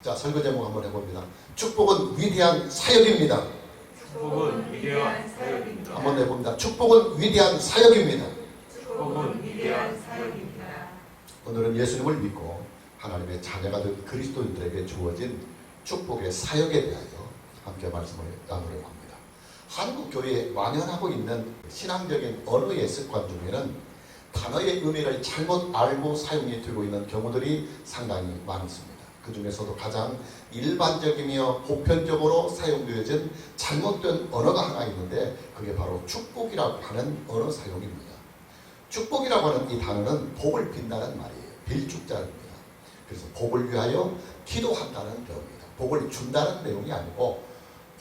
자, 설교 제목 한번 해봅니다. 축복은 위대한 사역입니다. 축복은 위대한 사역입니다. 한번 해봅니다. 축복은 위대한 사역입니다. 축복은 위대한 사역입니다. 오늘은 예수님을 믿고 하나님의 자녀가 된 그리스도인들에게 주어진 축복의 사역에 대하여 함께 말씀을 나누려고 합니다. 한국 교회에 만연하고 있는 신앙적인 언어의 습관 중에는 단어의 의미를 잘못 알고 사용해 두고 있는 경우들이 상당히 많습니다. 그 중에서도 가장 일반적이며 보편적으로 사용되어진 잘못된 언어가 하나 있는데 그게 바로 축복이라고 하는 언어 사용입니다. 축복이라고 하는 이 단어는 복을 빈다는 말이에요. 빌축자입니다. 그래서 복을 위하여 기도한다는 내용입니다. 복을 준다는 내용이 아니고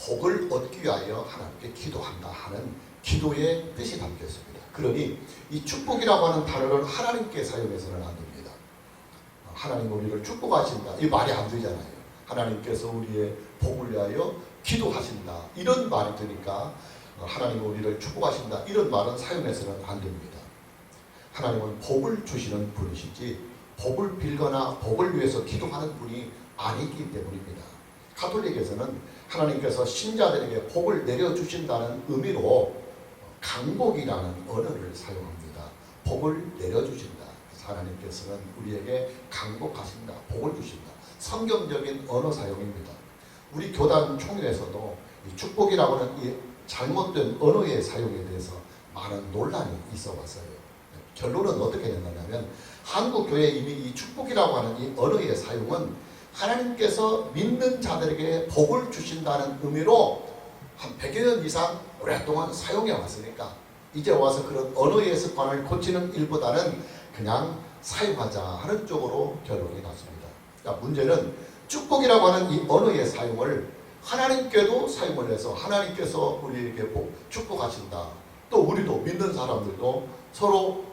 복을 얻기 위하여 하나님께 기도한다 하는 기도의 뜻이 담겨 있습니다. 그러니 이 축복이라고 하는 단어를 하나님께 사용해서는 안 됩니다. 하나님 우리를 축복하신다. 이 말이 안 되잖아요. 하나님께서 우리의 복을 위하여 기도하신다. 이런 말이 되니까 하나님 우리를 축복하신다. 이런 말은 사용해서는 안 됩니다. 하나님은 복을 주시는 분이시지 복을 빌거나 복을 위해서 기도하는 분이 아니기 때문입니다. 가톨릭에서는 하나님께서 신자들에게 복을 내려주신다는 의미로 강복이라는 언어를 사용합니다. 복을 내려주신다. 하나님께서는 우리에게 강복하신다. 복을 주신다. 성경적인 언어 사용입니다. 우리 교단 총회에서도 이 축복이라고 하는 이 잘못된 언어의 사용에 대해서 많은 논란이 있어 왔어요. 결론은 어떻게 됐느냐면 한국 교회에 이미 이 축복이라고 하는 이 언어의 사용은 하나님께서 믿는 자들에게 복을 주신다는 의미로 한 100여 년 이상 오랫동안 사용해 왔으니까 이제 와서 그런 언어의 습관을 고치는 일보다는 그냥 사용하자 하는 쪽으로 결론이 났습니다. 그러니까 문제는 축복이라고 하는 이 언어의 사용을 하나님께도 사용을 해서 하나님께서 우리에게 축복하신다. 또 우리도 믿는 사람들도 서로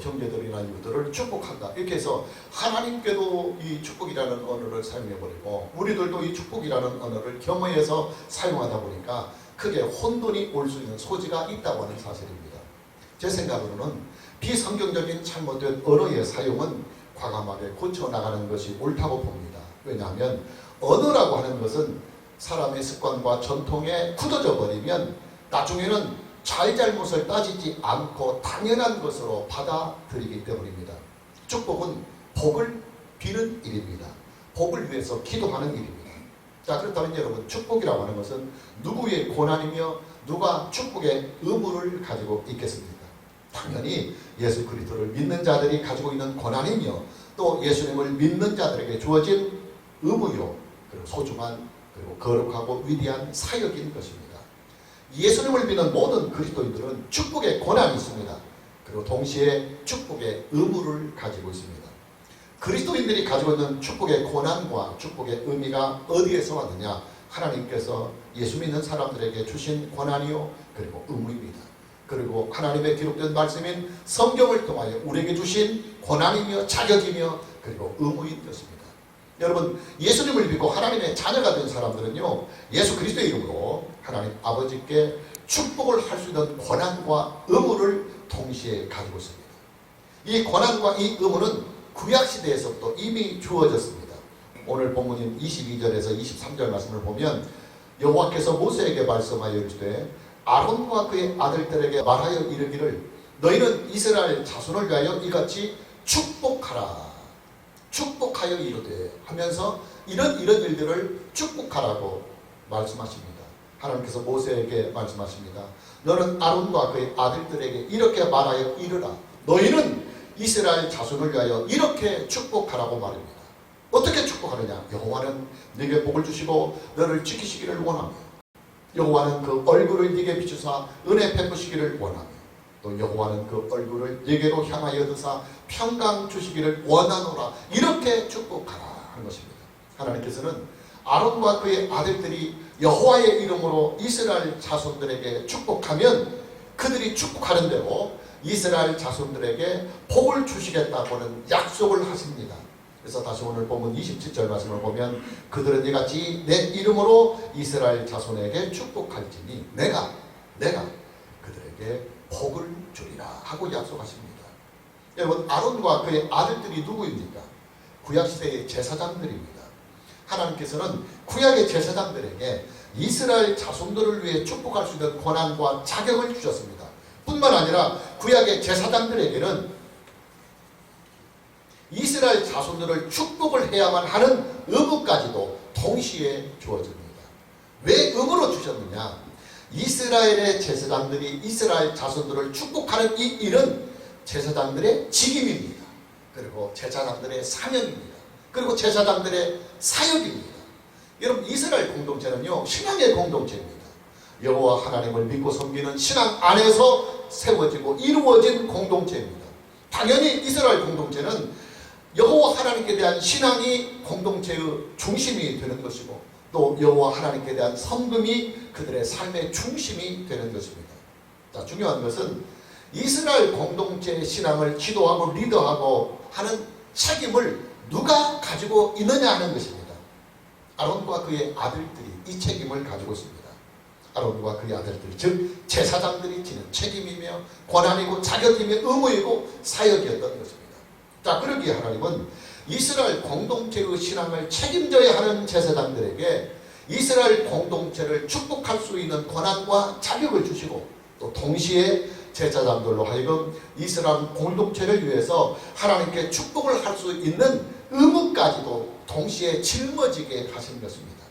형제들이나 이웃들을 축복한다. 이렇게 해서 하나님께도 이 축복이라는 언어를 사용해버리고 우리들도 이 축복이라는 언어를 겸허해서 사용하다 보니까 크게 혼돈이 올 수 있는 소지가 있다고 하는 사실입니다. 제 생각으로는 비성경적인 잘못된 언어의 사용은 과감하게 고쳐나가는 것이 옳다고 봅니다. 왜냐하면 언어라고 하는 것은 사람의 습관과 전통에 굳어져 버리면 나중에는 잘잘못을 따지지 않고 당연한 것으로 받아들이기 때문입니다. 축복은 복을 비는 일입니다. 복을 위해서 기도하는 일입니다. 자, 그렇다면 여러분, 축복이라고 하는 것은 누구의 고난이며 누가 축복의 의무를 가지고 있겠습니까? 당연히 예수 그리스도를 믿는 자들이 가지고 있는 고난이며 또 예수님을 믿는 자들에게 주어진 의무요, 그리고 소중한 그리고 거룩하고 위대한 사역인 것입니다. 예수님을 믿는 모든 그리스도인들은 축복의 고난이 있습니다. 그리고 동시에 축복의 의무를 가지고 있습니다. 그리스도인들이 가지고 있는 축복의 고난과 축복의 의미가 어디에서 왔느냐? 하나님께서 예수 믿는 사람들에게 주신 고난이요 그리고 의무입니다. 그리고 하나님의 기록된 말씀인 성경을 통하여 우리에게 주신 고난이며 자격이며 그리고 의무인 것입니다. 여러분, 예수님을 믿고 하나님의 자녀가 된 사람들은요, 예수 그리스도의 이름으로 하나님 아버지께 축복을 할 수 있는 권한과 의무를 동시에 가지고 있습니다. 이 권한과 이 의무는 구약시대에서부터 이미 주어졌습니다. 오늘 본문인 22절에서 23절 말씀을 보면 여호와께서 모세에게 말씀하여 이르시되 아론과 그의 아들들에게 말하여 이르기를 너희는 이스라엘 자손을 위하여 이같이 축복하라. 축복하여 이르되 하면서 이런 일들을 축복하라고 말씀하십니다. 하나님께서 모세에게 말씀하십니다. 너는 아론과 그의 아들들에게 이렇게 말하여 이르라. 너희는 이스라엘 자손을 위하여 이렇게 축복하라고 말입니다. 어떻게 축복하느냐? 여호와는 네게 복을 주시고 너를 지키시기를 원하며 여호와는 그 얼굴을 네게 비추사 은혜 베푸시기를 원하며 또 여호와는 그 얼굴을 네게로 향하여 드사 평강 주시기를 원하노라. 이렇게 축복하라 하는 것입니다. 하나님께서는 아론과 그의 아들들이 여호와의 이름으로 이스라엘 자손들에게 축복하면 그들이 축복하는 대로 이스라엘 자손들에게 복을 주시겠다고는 약속을 하십니다. 그래서 다시 오늘 본문 27절 말씀을 보면 그들은 이같이 내 이름으로 이스라엘 자손에게 축복할지니 내가 그들에게 복을 주리라 하고 약속하십니다. 여러분, 아론과 그의 아들들이 누구입니까? 구약시대의 제사장들입니다. 하나님께서는 구약의 제사장들에게 이스라엘 자손들을 위해 축복할 수 있는 권한과 자격을 주셨습니다. 뿐만 아니라 구약의 제사장들에게는 이스라엘 자손들을 축복을 해야만 하는 의무까지도 동시에 주어집니다. 왜 의무로 주셨느냐? 이스라엘의 제사장들이 이스라엘 자손들을 축복하는 이 일은 제사장들의 직임입니다. 그리고 제사장들의 사명입니다. 그리고 제사장들의 사역입니다. 여러분, 이스라엘 공동체는요, 신앙의 공동체입니다. 여호와 하나님을 믿고 섬기는 신앙 안에서 세워지고 이루어진 공동체입니다. 당연히 이스라엘 공동체는 여호와 하나님께 대한 신앙이 공동체의 중심이 되는 것이고, 또 여호와 하나님께 대한 섬김이 그들의 삶의 중심이 되는 것입니다. 자, 중요한 것은 이스라엘 공동체의 신앙을 지도하고 리더하고 하는 책임을 누가 가지고 있느냐 하는 것입니다. 아론과 그의 아들들이 이 책임을 가지고 있습니다. 아론과 그의 아들들, 즉 제사장들이 지는 책임이며 권한이고 자격이며 의무이고 사역이었던 것입니다. 자, 그러기에 하나님은 이스라엘 공동체의 신앙을 책임져야 하는 제사장들에게 이스라엘 공동체를 축복할 수 있는 권한과 자격을 주시고, 또 동시에 제사장들로 하여금 이스라엘 공동체를 위해서 하나님께 축복을 할 수 있는 의무까지도 동시에 짊어지게 하신 것입니다.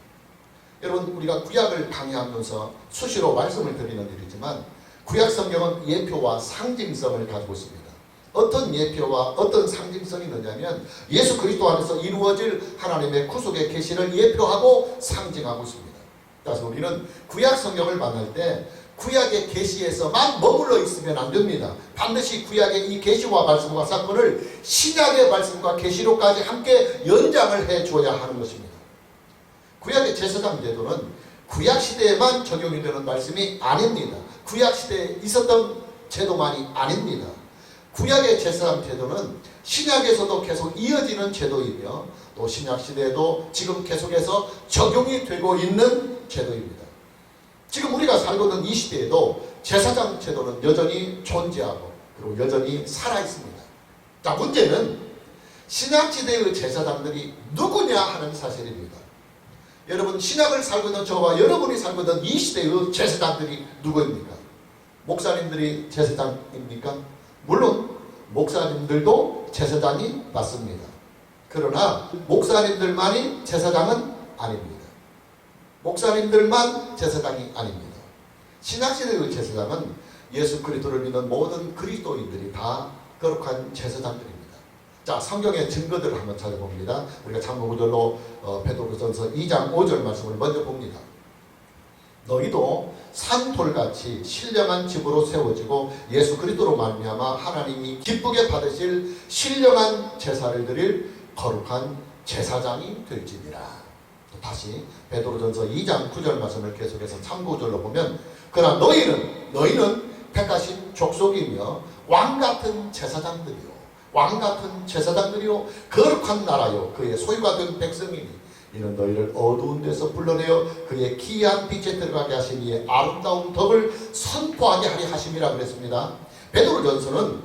여러분, 우리가 구약을 강의하면서 수시로 말씀을 드리는 일이지만 구약 성경은 예표와 상징성을 가지고 있습니다. 어떤 예표와 어떤 상징성이 있느냐면 예수 그리스도 안에서 이루어질 하나님의 구속의 계시를 예표하고 상징하고 있습니다. 그래서 우리는 구약 성경을 만날 때 구약의 계시에서만 머물러 있으면 안 됩니다. 반드시 구약의 이 계시와 말씀과 사건을 신약의 말씀과 계시로까지 함께 연장을 해줘야 하는 것입니다. 구약의 제사장 제도는 구약 시대에만 적용이 되는 말씀이 아닙니다. 구약 시대에 있었던 제도만이 아닙니다. 구약의 제사장 제도는 신약에서도 계속 이어지는 제도이며, 또 신약 시대에도 지금 계속해서 적용이 되고 있는 제도입니다. 지금 우리가 살고 있는 이 시대에도 제사장 제도는 여전히 존재하고 그리고 여전히 살아있습니다. 자, 문제는 신약시대의 제사장들이 누구냐 하는 사실입니다. 여러분, 신약을 살고 있는 저와 여러분이 살고 있는 이 시대의 제사장들이 누구입니까? 목사님들이 제사장입니까? 물론 목사님들도 제사장이 맞습니다. 그러나 목사님들만이 제사장은 아닙니다. 목사님들만 제사장이 아닙니다. 신약시대의 제사장은 예수 그리스도를 믿는 모든 그리스도인들이 다 거룩한 제사장들입니다. 자, 성경의 증거들을 한번 찾아봅니다. 우리가 참고구절로 베드로전서 2장 5절 말씀을 먼저 봅니다. 너희도 산돌같이 신령한 집으로 세워지고 예수 그리스도로 말미암아 하나님이 기쁘게 받으실 신령한 제사를 드릴 거룩한 제사장이 될지니라. 또 다시 베드로전서 2장 9절 말씀을 계속해서 참고구절로 보면, 그러나 너희는 택하신 족속이며 왕같은 제사장들이요 왕같은 제사장들이요 거룩한 나라요 그의 소유가 된 백성이니 이는 너희를 어두운 데서 불러내어 그의 기이한 빛에 들어가게 하신 이의 아름다운 덕을 선포하게 하리 하심이라 그랬습니다. 베드로전서는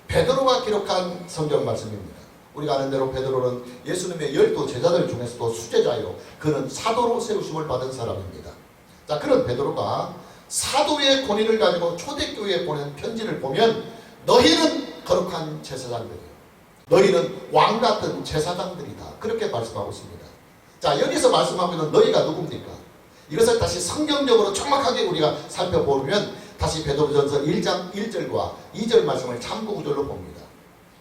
베드로가 기록한 성경 말씀입니다. 우리가 아는 대로 베드로는 예수님의 12 제자들 중에서도 수제자요 그는 사도로 세우심을 받은 사람입니다. 자, 그런 베드로가 사도의 권위를 가지고 초대교회에 보낸 편지를 보면 너희는 거룩한 제사장들이요 너희는 왕같은 제사장들이다 그렇게 말씀하고 있습니다. 자, 여기서 말씀하고 있는 너희가 누굽니까? 이것을 다시 성경적으로 정확하게 우리가 살펴보면 다시 베드로전서 1장 1절과 2절 말씀을 참고구절로 봅니다.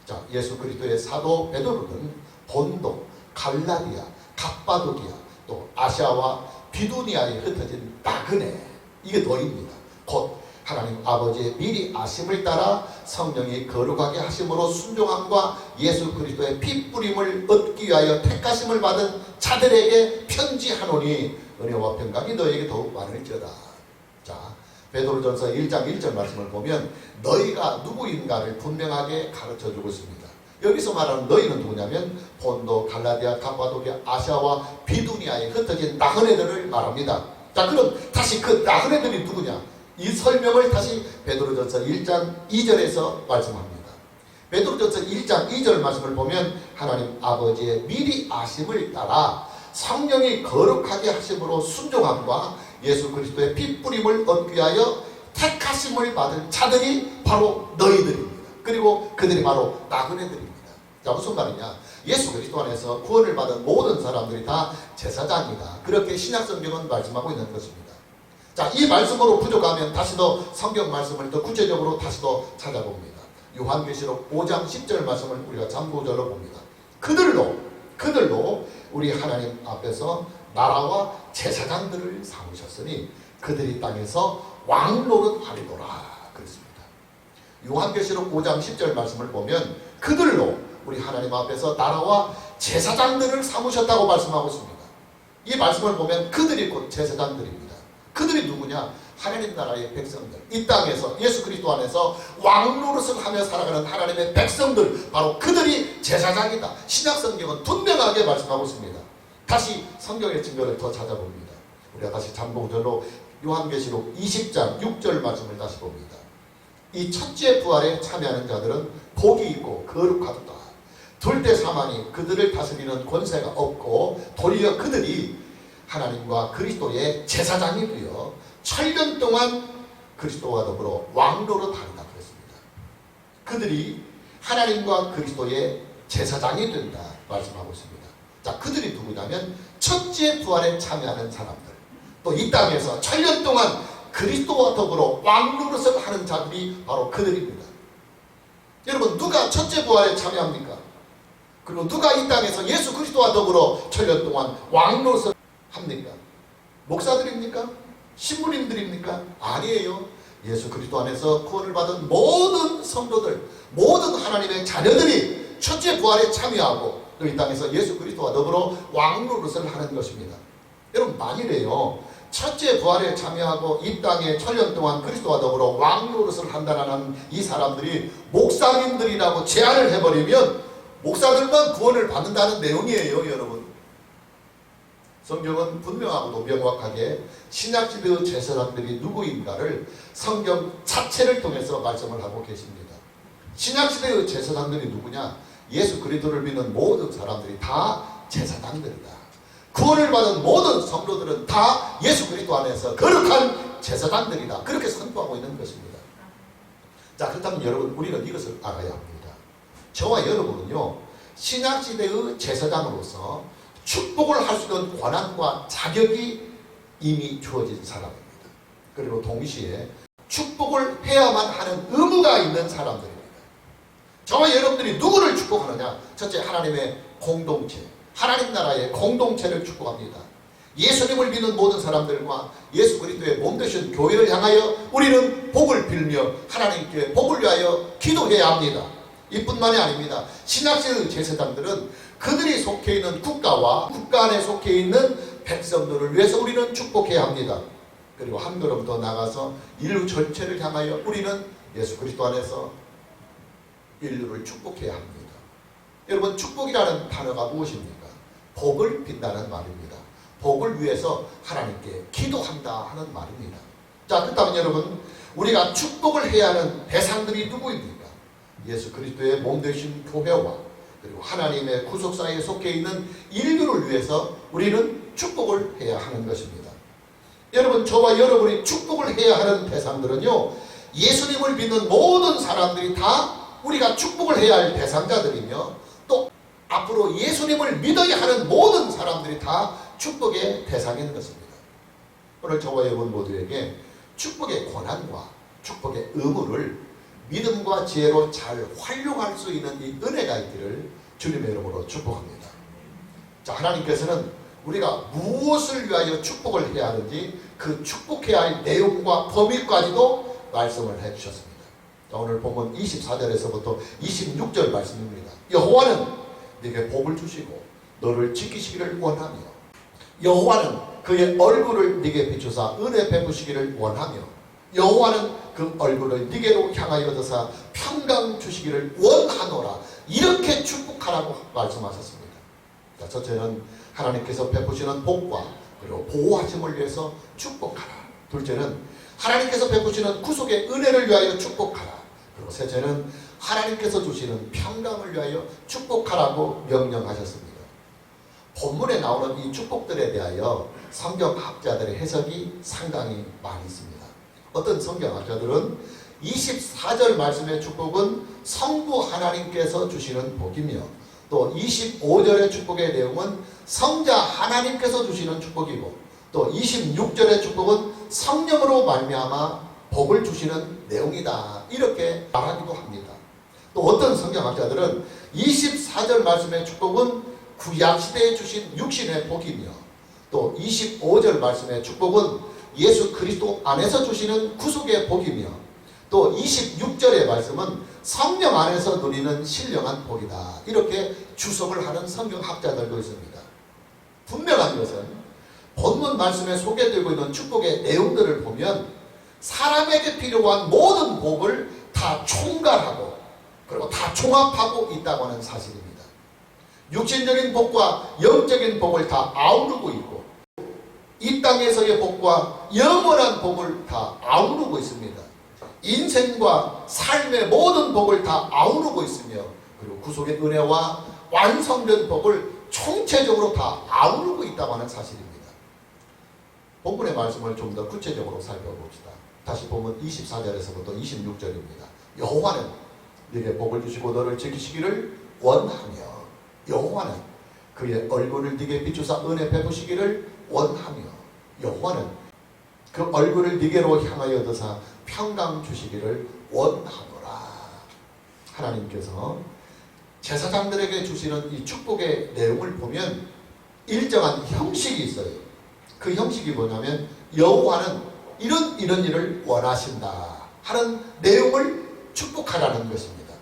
자, 예수 그리스도의 사도 베드로는 본도, 갈라디아, 갑바도기아, 또 아시아와 비두니아에 흩어진 나그네, 이게 너희입니다. 곧 하나님 아버지의 미리 아심을 따라 성령이 거룩하게 하심으로 순종함과 예수 그리스도의 피 뿌림을 얻기 위하여 택하심을 받은 자들에게 편지하노니 은혜와 평강이 너에게 더욱 많을지어다. 자, 베드로전서 1장 1절 말씀을 보면 너희가 누구인가를 분명하게 가르쳐주고 있습니다. 여기서 말하는 너희는 누구냐면 본도, 갈라디아, 갑바도기아, 아시아와 비두니아에 흩어진 나그네들을 말합니다. 자, 그럼 다시 그 나그네들이 누구냐? 이 설명을 다시 베드로전서 1장 2절에서 말씀합니다. 베드로전서 1장 2절 말씀을 보면 하나님 아버지의 미리 아심을 따라 성령이 거룩하게 하심으로 순종함과 예수 그리스도의 피 뿌림을 얻기 위하여 택하심을 받은 자들이 바로 너희들입니다. 그리고 그들이 바로 나그네들입니다. 자, 무슨 말이냐? 예수 그리스도 안에서 구원을 받은 모든 사람들이 다 제사장이다. 그렇게 신약성경은 말씀하고 있는 것입니다. 자, 이 말씀으로 부족하면 다시 더 성경 말씀을 더 구체적으로 다시 더 찾아봅니다. 요한계시록 5장 10절 말씀을 우리가 참고절로 봅니다. 그들로 우리 하나님 앞에서 나라와 제사장들을 삼으셨으니 그들이 땅에서 왕노릇하리로라 그랬습니다. 요한계시록 5장 10절 말씀을 보면 그들로 우리 하나님 앞에서 나라와 제사장들을 삼으셨다고 말씀하고 있습니다. 이 말씀을 보면 그들이 곧 제사장들입니다. 그들이 누구냐? 하나님 나라의 백성들, 이 땅에서 예수 그리스도 안에서 왕노릇을 하며 살아가는 하나님의 백성들, 바로 그들이 제사장이다. 신약성경은 분명하게 말씀하고 있습니다. 다시 성경의 증거를 더 찾아봅니다. 우리가 다시 잠봉절로 요한계시록 20장 6절 말씀을 다시 봅니다. 이 첫째 부활에 참여하는 자들은 복이 있고 거룩하도다. 둘째 사망이 그들을 다스리는 권세가 없고 도리어 그들이 하나님과 그리스도의 제사장이 되어 천년 동안 그리스도와 더불어 왕노릇하리라 그랬습니다. 그들이 하나님과 그리스도의 제사장이 된다 말씀하고 있습니다. 자, 그들이 누구냐면 첫째 부활에 참여하는 사람들, 또 이 땅에서 천년 동안 그리스도와 더불어 왕노릇을 하는 자들이 바로 그들입니다. 여러분, 누가 첫째 부활에 참여합니까? 그리고 누가 이 땅에서 예수 그리스도와 더불어 천년 동안 왕노릇을 합니까? 목사들입니까? 신부님들입니까? 아니에요. 예수 그리스도 안에서 구원을 받은 모든 성도들, 모든 하나님의 자녀들이 첫째 부활에 참여하고 또 이 땅에서 예수 그리스도와 더불어 왕노릇을 하는 것입니다. 여러분, 만일에요 첫째 부활에 참여하고 이 땅에 천년 동안 그리스도와 더불어 왕노릇을 한다는 이 사람들이 목사님들이라고 제안을 해버리면 목사들만 구원을 받는다는 내용이에요, 여러분. 성경은 분명하고도 명확하게 신약시대의 제사장들이 누구인가를 성경 자체를 통해서 말씀을 하고 계십니다. 신약시대의 제사장들이 누구냐? 예수 그리스도를 믿는 모든 사람들이 다 제사장들이다. 구원을 받은 모든 성도들은 다 예수 그리스도 안에서 거룩한 제사장들이다. 그렇게 선포하고 있는 것입니다. 자, 그렇다면 여러분, 우리는 이것을 알아야 합니다. 저와 여러분은요, 신약시대의 제사장으로서 축복을 할 수 있는 권한과 자격이 이미 주어진 사람입니다. 그리고 동시에 축복을 해야만 하는 의무가 있는 사람들입니다. 저와 여러분들이 누구를 축복하느냐? 첫째, 하나님의 공동체, 하나님 나라의 공동체를 축복합니다. 예수님을 믿는 모든 사람들과 예수 그리스도의 몸 되신 교회를 향하여 우리는 복을 빌며 하나님께 복을 위하여 기도해야 합니다. 이뿐만이 아닙니다. 신약시대의 제사장들은 그들이 속해 있는 국가와 국가 안에 속해 있는 백성들을 위해서 우리는 축복해야 합니다. 그리고 한 걸음 더 나가서 인류 전체를 향하여 우리는 예수 그리스도 안에서 인류를 축복해야 합니다. 여러분, 축복이라는 단어가 무엇입니까? 복을 빈다는 말입니다. 복을 위해서 하나님께 기도한다 하는 말입니다. 자, 그렇다면 여러분, 우리가 축복을 해야 하는 대상들이 누구입니까? 예수 그리스도의 몸 되신 교회와 그리고 하나님의 구속사에 속해 있는 인류를 위해서 우리는 축복을 해야 하는 것입니다. 여러분, 저와 여러분이 축복을 해야 하는 대상들은요, 예수님을 믿는 모든 사람들이 다 우리가 축복을 해야 할 대상자들이며, 또 앞으로 예수님을 믿어야 하는 모든 사람들이 다 축복의 대상인 것입니다. 오늘 저와 여러분 모두에게 축복의 권한과 축복의 의무를 믿음과 지혜로 잘 활용할 수 있는 이 은혜가 있기를 주님의 이름으로 축복합니다. 자, 하나님께서는 우리가 무엇을 위하여 축복을 해야 하는지 그 축복해야 할 내용과 범위까지도 말씀을 해주셨습니다. 자, 오늘 본문 24절에서부터 26절 말씀입니다. 여호와는 네게 복을 주시고 너를 지키시기를 원하며, 여호와는 그의 얼굴을 네게 비추사 은혜 베푸시기를 원하며, 여호와는 그 얼굴을 네게로 향하여 드사 평강 주시기를 원하노라. 이렇게 축복하라고 말씀하셨습니다. 자, 첫째는 하나님께서 베푸시는 복과 그리고 보호하심을 위해서 축복하라. 둘째는 하나님께서 베푸시는 구속의 은혜를 위하여 축복하라. 그리고 셋째는 하나님께서 주시는 평강을 위하여 축복하라고 명령하셨습니다. 본문에 나오는 이 축복들에 대하여 성경학자들의 해석이 상당히 많이 있습니다. 어떤 성경학자들은 24절 말씀의 축복은 성부 하나님께서 주시는 복이며, 또 25절의 축복의 내용은 성자 하나님께서 주시는 축복이고, 또 26절의 축복은 성령으로 말미암아 복을 주시는 내용이다, 이렇게 말하기도 합니다. 또 어떤 성경학자들은 24절 말씀의 축복은 구약시대에 주신 육신의 복이며, 또 25절 말씀의 축복은 예수 그리스도 안에서 주시는 구속의 복이며, 또 26절의 말씀은 성령 안에서 누리는 신령한 복이다, 이렇게 주석을 하는 성경학자들도 있습니다. 분명한 것은 본문 말씀에 소개되고 있는 축복의 내용들을 보면 사람에게 필요한 모든 복을 다 총괄하고 그리고 다 종합하고 있다고 하는 사실입니다. 육신적인 복과 영적인 복을 다 아우르고 있고, 이 땅에서의 복과 영원한 복을 다 아우르고 있습니다. 인생과 삶의 모든 복을 다 아우르고 있으며, 그리고 구속의 은혜와 완성된 복을 총체적으로 다 아우르고 있다고 하는 사실입니다. 본문의 말씀을 좀 더 구체적으로 살펴봅시다. 다시 보면 24절에서부터 26절입니다. 여호와는 네게 복을 주시고 너를 지키시기를 원하며, 여호와는 그의 얼굴을 네게 비추사 은혜 베푸시기를 원하며, 여호와는 그 얼굴을 네게로 향하여 드사 평강 주시기를 원하노라. 하나님께서 제사장들에게 주시는 이 축복의 내용을 보면 일정한 형식이 있어요. 그 형식이 뭐냐면 여호와는 이런 일을 원하신다 하는 내용을 축복하라는 것입니다.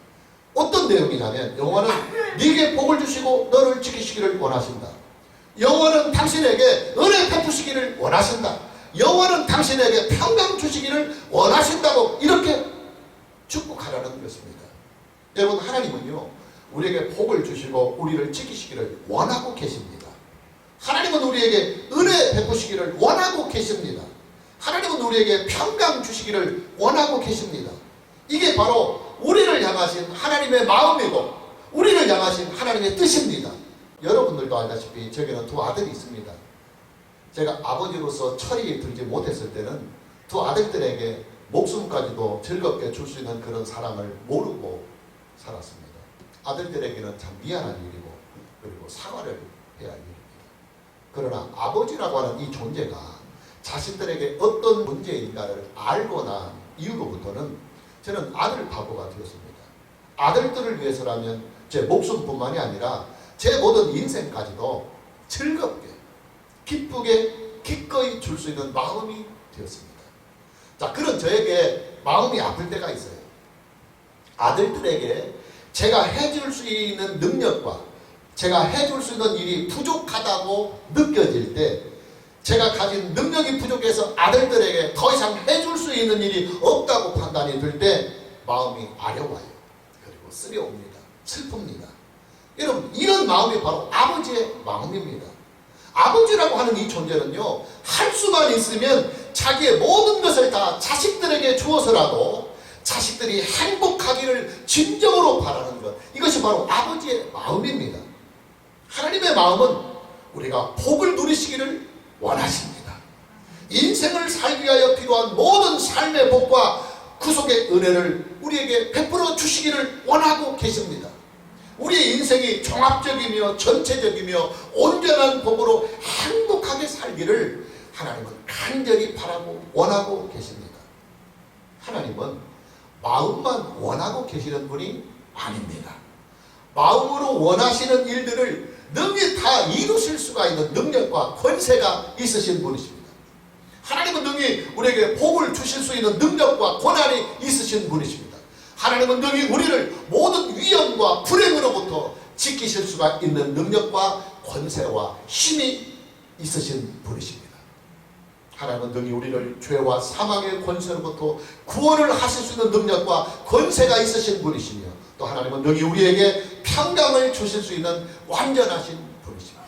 어떤 내용이냐면 여호와는 네게 복을 주시고 너를 지키시기를 원하신다. 여호와는 당신에게 은혜 베푸시기를 원하신다. 여호와는 당신에게 평강 주시기를 원하신다고 이렇게 축복하라는 것입니다. 여러분, 하나님은요 우리에게 복을 주시고 우리를 지키시기를 원하고 계십니다. 하나님은 우리에게 은혜 베푸시기를 원하고 계십니다. 하나님은 우리에게 평강 주시기를 원하고 계십니다. 이게 바로 우리를 향하신 하나님의 마음이고 우리를 향하신 하나님의 뜻입니다. 여러분들도 알다시피 저에게는 두 아들이 있습니다. 제가 아버지로서 철이 들지 못했을 때는 두 아들들에게 목숨까지도 즐겁게 줄 수 있는 그런 사랑을 모르고 살았습니다. 아들들에게는 참 미안한 일이고 그리고 사과를 해야 할 일입니다. 그러나 아버지라고 하는 이 존재가 자신들에게 어떤 문제인가를 알고 난 이후로부터는 저는 아들 바보가 되었습니다. 아들들을 위해서라면 제 목숨뿐만이 아니라 제 모든 인생까지도 즐겁게 기쁘게 기꺼이 줄 수 있는 마음이 되었습니다. 자, 그런 저에게 마음이 아플 때가 있어요. 아들들에게 제가 해줄 수 있는 능력과 제가 해줄 수 있는 일이 부족하다고 느껴질 때, 제가 가진 능력이 부족해서 아들들에게 더 이상 해줄 수 있는 일이 없다고 판단이 될 때 마음이 아려와요. 그리고 쓰려옵니다. 슬픕니다. 여러분, 이런 마음이 바로 아버지의 마음입니다. 아버지라고 하는 이 존재는요, 할 수만 있으면 자기의 모든 것을 다 자식들에게 주어서라도 자식들이 행복하기를 진정으로 바라는 것, 이것이 바로 아버지의 마음입니다. 하나님의 마음은 우리가 복을 누리시기를 원하십니다. 인생을 살기 위하여 필요한 모든 삶의 복과 구속의 은혜를 우리에게 베풀어 주시기를 원하고 계십니다. 우리의 인생이 종합적이며 전체적이며 온전한 복으로 행복하게 살기를 하나님은 간절히 바라고 원하고 계십니다. 하나님은 마음만 원하고 계시는 분이 아닙니다. 마음으로 원하시는 일들을 능히 다 이루실 수가 있는 능력과 권세가 있으신 분이십니다. 하나님은 능히 우리에게 복을 주실 수 있는 능력과 권한이 있으신 분이십니다. 하나님은 능히 우리를 모든 위험과 불행으로부터 지키실 수가 있는 능력과 권세와 힘이 있으신 분이십니다. 하나님은 능히 우리를 죄와 사망의 권세로부터 구원을 하실 수 있는 능력과 권세가 있으신 분이시며, 또 하나님은 능히 우리에게 평강을 주실 수 있는 완전하신 분이십니다.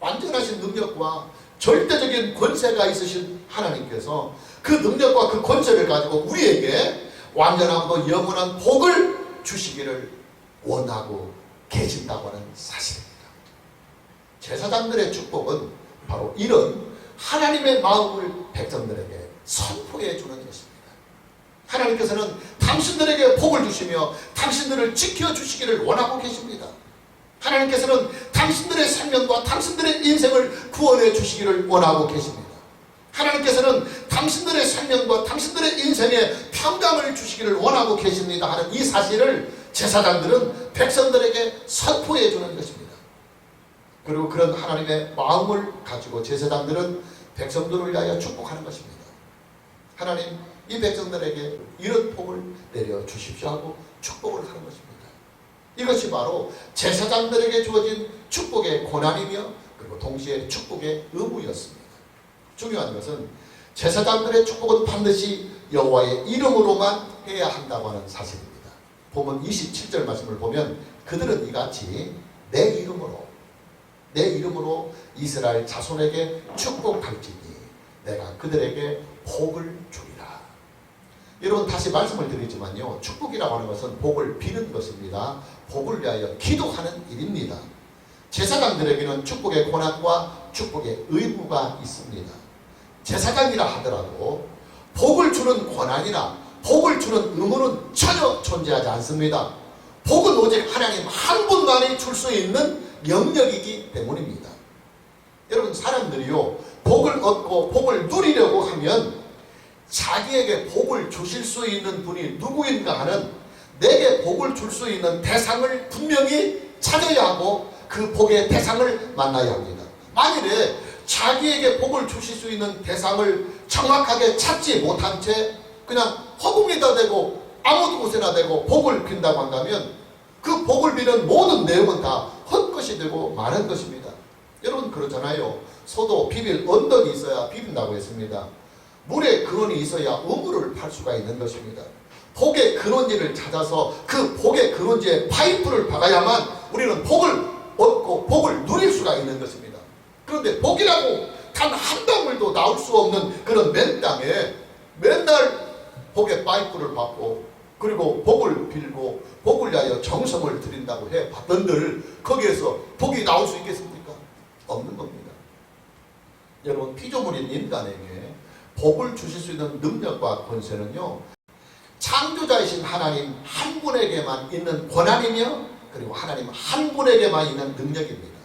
완전하신 능력과 절대적인 권세가 있으신 하나님께서 그 능력과 그 권세를 가지고 우리에게 완전하고 영원한 복을 주시기를 원하고 계신다고 하는 사실입니다. 제사장들의 축복은 바로 이런 하나님의 마음을 백성들에게 선포해 주는 것입니다. 하나님께서는 당신들에게 복을 주시며 당신들을 지켜주시기를 원하고 계십니다. 하나님께서는 당신들의 생명과 당신들의 인생을 구원해 주시기를 원하고 계십니다. 하나님께서는 당신들의 생명과 당신들의 인생에 평강을 주시기를 원하고 계십니다 하는 이 사실을 제사장들은 백성들에게 선포해 주는 것입니다. 그리고 그런 하나님의 마음을 가지고 제사장들은 백성들을 위하여 축복하는 것입니다. 하나님, 이 백성들에게 이런 복을 내려 주십시오 하고 축복을 하는 것입니다. 이것이 바로 제사장들에게 주어진 축복의 권한이며 그리고 동시에 축복의 의무였습니다. 중요한 것은 제사장들의 축복은 반드시 여호와의 이름으로만 해야 한다고 하는 사실입니다. 본문 27절 말씀을 보면 그들은 이같이 내 이름으로 이스라엘 자손에게 축복할지니 내가 그들에게 복을 주리라. 여러분, 다시 말씀을 드리지만요, 축복이라고 하는 것은 복을 비는 것입니다. 복을 위하여 기도하는 일입니다. 제사장들에게는 축복의 권한과 축복의 의무가 있습니다. 제사장이라 하더라도 복을 주는 권한이나 복을 주는 의무는 전혀 존재하지 않습니다. 복은 오직 하나님 한 분만이 줄 수 있는 영역이기 때문입니다. 여러분, 사람들이요, 복을 얻고 복을 누리려고 하면 자기에게 복을 주실 수 있는 분이 누구인가 하는, 내게 복을 줄 수 있는 대상을 분명히 찾아야 하고 그 복의 대상을 만나야 합니다. 만일에 자기에게 복을 주실 수 있는 대상을 정확하게 찾지 못한 채 그냥 허공에다 대고 아무 곳에나 대고 복을 빈다고 한다면 그 복을 비는 모든 내용은 다 헛것이 되고 마는 것입니다. 여러분, 그렇잖아요. 소도 비빌 언덕이 있어야 비빈다고 했습니다. 물의 근원이 있어야 우물을 팔 수가 있는 것입니다. 복의 근원지를 찾아서 그 복의 근원지에 파이프를 박아야만 우리는 복을 얻고 복을 누릴 수가 있는 것입니다. 그런데 복이라고 단 한 방울도 나올 수 없는 그런 맨 땅에 맨날 복의 파이프를 박고 그리고 복을 빌고 복을 위하여 정성을 드린다고 해 봤던들 거기에서 복이 나올 수 있겠습니까? 없는 겁니다. 여러분, 피조물인 인간에게 복을 주실 수 있는 능력과 권세는요, 창조자이신 하나님 한 분에게만 있는 권한이며 그리고 하나님 한 분에게만 있는 능력입니다.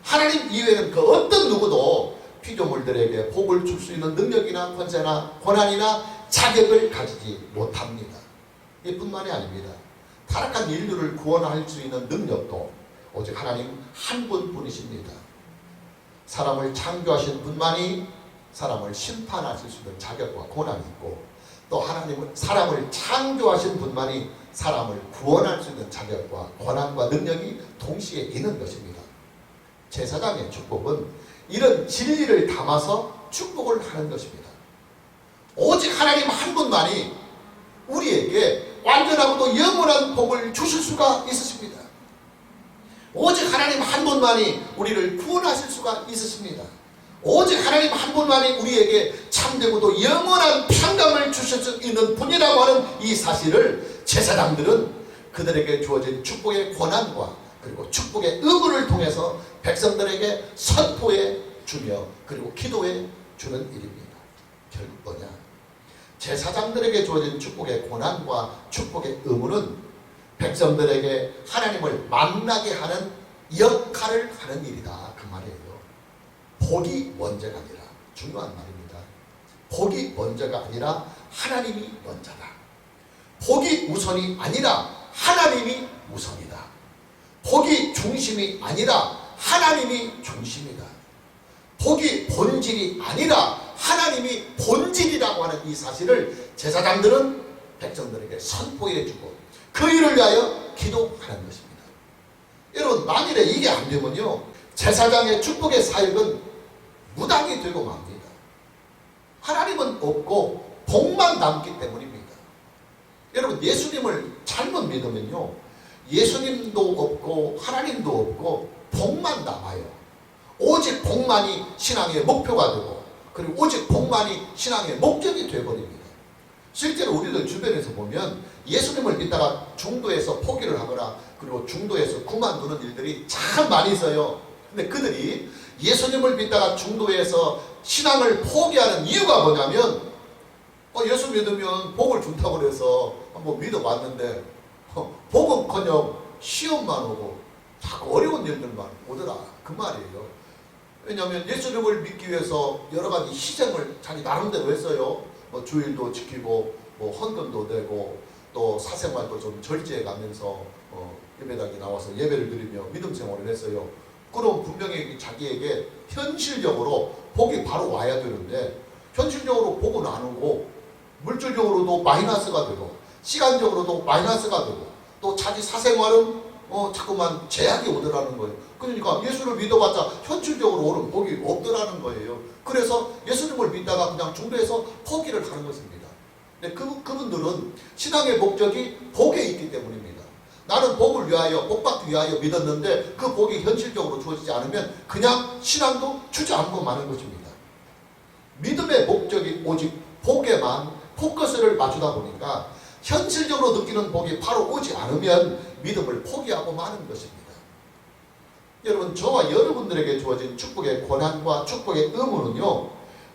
하나님 이외에는 그 어떤 누구도 피조물들에게 복을 줄 수 있는 능력이나 권세나 권한이나 자격을 가지지 못합니다. 이뿐만이 아닙니다. 타락한 인류를 구원할 수 있는 능력도 오직 하나님 한 분뿐이십니다. 사람을 창조하신 분만이 사람을 심판하실 수 있는 자격과 권한이 있고, 또 하나님은 사람을 창조하신 분만이 사람을 구원할 수 있는 자격과 권한과 능력이 동시에 있는 것입니다. 제사장의 축복은 이런 진리를 담아서 축복을 하는 것입니다. 오직 하나님 한 분만이 우리에게 완전하고도 영원한 복을 주실 수가 있으십니다. 오직 하나님 한 분만이 우리를 구원하실 수가 있으십니다. 오직 하나님 한 분만이 우리에게 참되고도 영원한 평강을 주실 수 있는 분이라고 하는 이 사실을 제사장들은 그들에게 주어진 축복의 권한과 그리고 축복의 의무를 통해서 백성들에게 선포해 주며 그리고 기도해 주는 일입니다. 결국 뭐냐? 제사장들에게 주어진 축복의 권한과 축복의 의무는 백성들에게 하나님을 만나게 하는 역할을 하는 일이다, 그 말이에요. 복이 먼저가 아니라, 중요한 말입니다. 복이 먼저가 아니라 하나님이 먼저다. 복이 우선이 아니라 하나님이 우선이다. 복이 중심이 아니라 하나님이 중심이다. 복이 본질이 아니라 하나님이 본질이라고 하는 이 사실을 제사장들은 백성들에게 선포해 주고 그 일을 위하여 기도하는 것입니다. 여러분, 만일에 이게 안 되면요, 제사장의 축복의 사역은 무당이 되고 맙니다. 하나님은 없고 복만 남기 때문입니다. 여러분, 예수님을 잘못 믿으면요, 예수님도 없고 하나님도 없고 복만 남아요. 오직 복만이 신앙의 목표가 되고 그리고 오직 복만이 신앙의 목적이 되어버립니다. 실제로 우리들 주변에서 보면 예수님을 믿다가 중도에서 포기를 하거나 그리고 중도에서 그만두는 일들이 참 많이 있어요. 근데 그들이 예수님을 믿다가 중도에서 신앙을 포기하는 이유가 뭐냐면 예수 믿으면 복을 준다고 그래서 한번 믿어봤는데 복은커녕 시험만 오고 자꾸 어려운 일들만 오더라 그 말이에요. 왜냐하면 예수님을 믿기 위해서 여러 가지 희생을 자기 나름대로 했어요. 주일도 지키고 헌금도 되고 또 사생활도 좀 절제해 가면서 예배당에 나와서 예배를 드리며 믿음 생활을 했어요. 그럼 분명히 자기에게 현실적으로 복이 바로 와야 되는데 현실적으로 복은 안 오고 물질적으로도 마이너스가 되고 시간적으로도 마이너스가 되고 또 자기 사생활은 자꾸만 제약이 오더라는 거예요. 그러니까 예수를 믿어봤자 현실적으로 오는 복이 없더라는 거예요. 그래서 예수님을 믿다가 그냥 중도에서 포기를 하는 것입니다. 근데 그분들은 신앙의 목적이 복에 있기 때문입니다. 나는 복을 위하여 복받기 위하여 믿었는데 그 복이 현실적으로 주어지지 않으면 그냥 신앙도 주지 않고 마는 것입니다. 믿음의 목적이 오직 복에만 포커스를 맞추다 보니까 현실적으로 느끼는 복이 바로 오지 않으면 믿음을 포기하고 마는 것입니다. 여러분, 저와 여러분들에게 주어진 축복의 권한과 축복의 의무는요,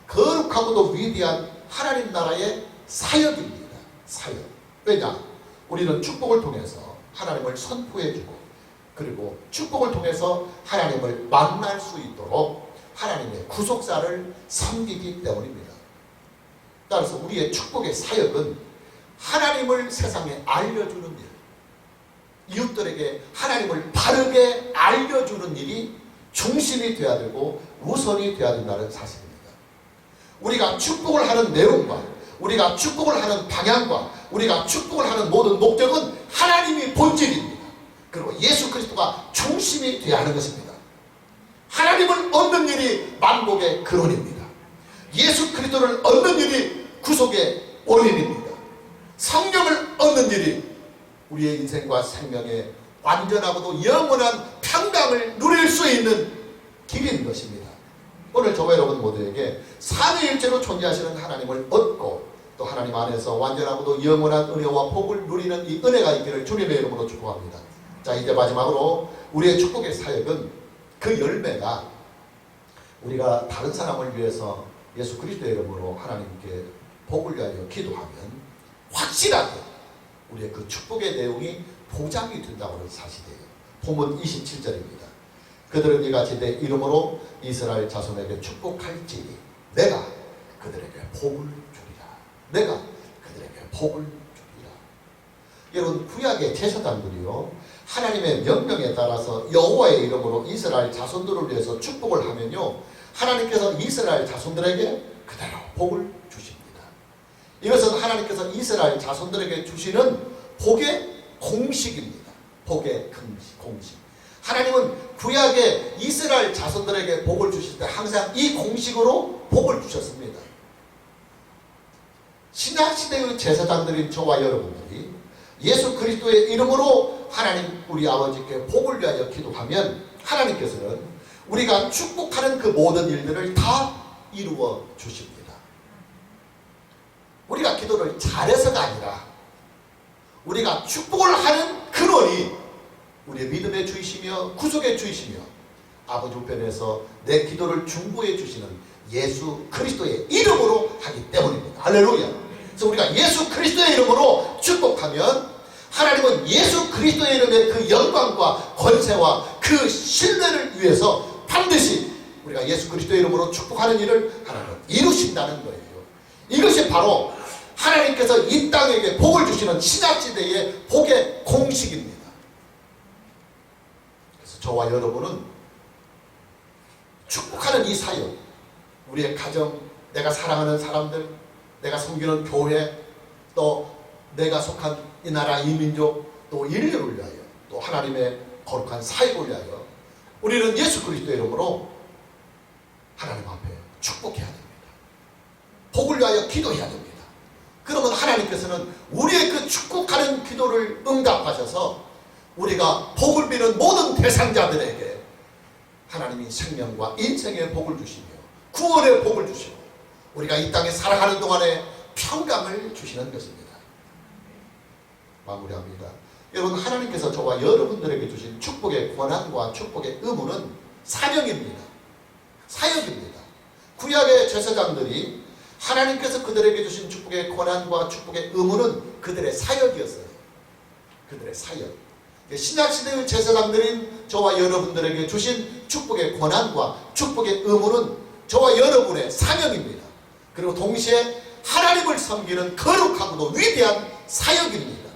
거룩하고도 위대한 하나님 나라의 사역입니다. 사역. 왜냐? 우리는 축복을 통해서 하나님을 선포해주고 그리고 축복을 통해서 하나님을 만날 수 있도록 하나님의 구속사를 섬기기 때문입니다. 따라서 우리의 축복의 사역은 하나님을 세상에 알려주는 일, 이웃들에게 하나님을 바르게 알려주는 일이 중심이 되어야 되고 우선이 되어야 된다는 사실입니다. 우리가 축복을 하는 내용과 우리가 축복을 하는 방향과 우리가 축복을 하는 모든 목적은 하나님이 본질입니다. 그리고 예수 그리스도가 중심이 되어야 하는 것입니다. 하나님을 얻는 일이 만복의 근원입니다. 예수 그리스도를 얻는 일이 구속의 원인입니다. 성령을 얻는 일이 우리의 인생과 생명에 완전하고도 영원한 평강을 누릴 수 있는 길인 것입니다. 오늘 저와 여러분 모두에게 삼위일체로 존재하시는 하나님을 얻고 또 하나님 안에서 완전하고도 영원한 은혜와 복을 누리는 이 은혜가 있기를 주님의 이름으로 축복합니다. 자, 이제 마지막으로 우리의 축복의 사역은 그 열매가 우리가 다른 사람을 위해서 예수 그리스도의 이름으로 하나님께 복을 위하여 기도하면 확실하게 우리의 그 축복의 내용이 보장이 된다고 하는 사실이에요. 본문 27절입니다. 그들은 이같이 내 이름으로 이스라엘 자손에게 축복할지니 내가 그들에게 복을 주리라. 내가 그들에게 복을 주리라. 여러분, 구약의 제사장들이요, 하나님의 명령에 따라서 여호와의 이름으로 이스라엘 자손들을 위해서 축복을 하면요, 하나님께서 이스라엘 자손들에게 그대로 복을 주십니다. 이것은 하나님께서 이스라엘 자손들에게 주시는 복의 공식입니다. 복의 공식. 하나님은 구약의 이스라엘 자손들에게 복을 주실 때 항상 이 공식으로 복을 주셨습니다. 신약시대의 제사장들인 저와 여러분들이 예수 그리스도의 이름으로 하나님 우리 아버지께 복을 위하여 기도하면 하나님께서는 우리가 축복하는 그 모든 일들을 다 이루어 주십니다. 우리가 기도를 잘해서가 아니라 우리가 축복을 하는 근원이 우리의 믿음의 주이시며 구속의 주이시며 아버지 우편에서 내 기도를 중보해 주시는 예수 그리스도의 이름으로 하기 때문입니다. 할렐루야. 그래서 우리가 예수 그리스도의 이름으로 축복하면 하나님은 예수 그리스도의 이름의 그 영광과 권세와 그 신뢰를 위해서 반드시 우리가 예수 그리스도의 이름으로 축복하는 일을 하나님은 이루신다는 거예요. 이것이 바로 하나님께서 이 땅에게 복을 주시는 신약시대의 복의 공식입니다. 그래서 저와 여러분은 축복하는 이 사역, 우리의 가정, 내가 사랑하는 사람들, 내가 섬기는 교회, 또 내가 속한 이 나라, 이 민족, 또 인류를 위하여, 또 하나님의 거룩한 사역을 위하여 우리는 예수 그리스도의 이름으로 하나님 앞에 축복해야 됩니다. 복을 위하여 기도해야 됩니다. 그러면 하나님께서는 우리의 그 축복하는 기도를 응답하셔서 우리가 복을 비는 모든 대상자들에게 하나님이 생명과 인생의 복을 주시며 구원의 복을 주시고 우리가 이 땅에 살아가는 동안에 평강을 주시는 것입니다. 마무리합니다. 여러분, 하나님께서 저와 여러분들에게 주신 축복의 권한과 축복의 의무는 사명입니다. 사역입니다. 구약의 제사장들이 하나님께서 그들에게 주신 축복의 권한과 축복의 의무는 그들의 사역이었어요. 그들의 사역. 신약시대의 제사장들인 저와 여러분들에게 주신 축복의 권한과 축복의 의무는 저와 여러분의 사명입니다. 그리고 동시에 하나님을 섬기는 거룩하고도 위대한 사역입니다.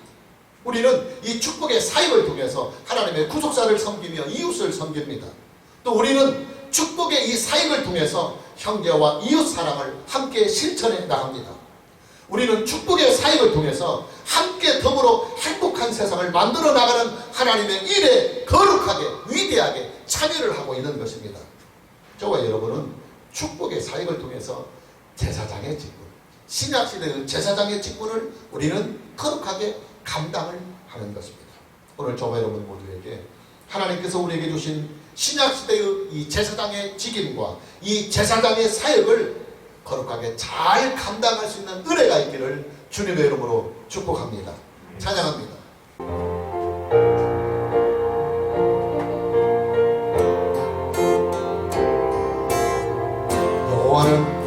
우리는 이 축복의 사역을 통해서 하나님의 구속사를 섬기며 이웃을 섬깁니다. 또 우리는 축복의 이 사역을 통해서 형제와 이웃 사랑을 함께 실천해 나갑니다. 우리는 축복의 사역을 통해서 함께 더불어 행복한 세상을 만들어 나가는 하나님의 일에 거룩하게 위대하게 참여를 하고 있는 것입니다. 저와 여러분은 축복의 사역을 통해서 제사장의 직분, 신약시대의 제사장의 직분을 우리는 거룩하게 감당을 하는 것입니다. 오늘 저와 여러분 모두에게 하나님께서 우리에게 주신 신약시대의 이 제사장의 직임과 이 제사장의 사역을 거룩하게 잘 감당할 수 있는 은혜가 있기를 주님의 이름으로 축복합니다. 찬양합니다. 여호와는